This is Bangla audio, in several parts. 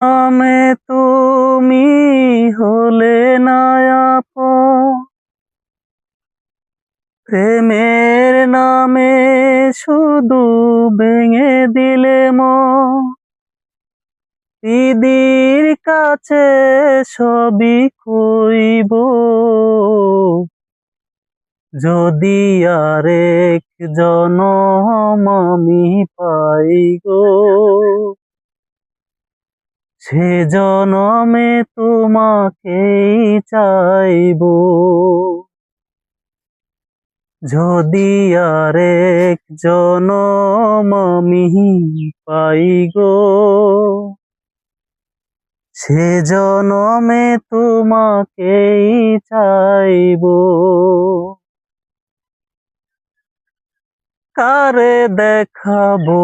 নামে তুমি হলে না আপন, প্রেমের নামে শুধু ভেঙে দিলে মন। দিদির কাছে সবই কইব, যদি আরেক জনম আমি পাই গো, সে জনমে তোমাকেই চাইব। যদি আরেক জনম আমি পাই গো, সে জনমে তোমাকেই চাইব। কারে দেখাবো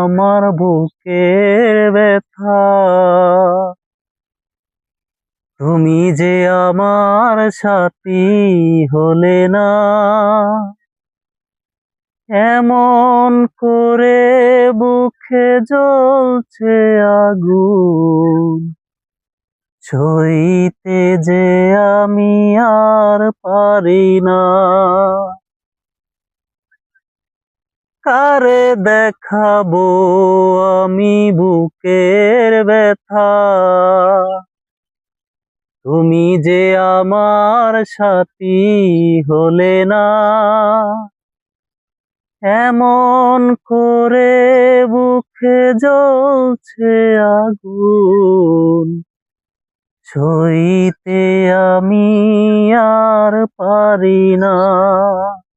আমার বুকের ব্যথা, তুমি যে আমার সাথী হলে না। এমন করে বুকে জ্বলছে আগুন, সইতে যে আমি আর পারি না। কারে দেখাবো আমি বুকের ব্যথা, তুমি যে আমার সাথী হলে না। এমন করে বুকে জ্বলছে আগুন, সইতে আমি আর পারি না।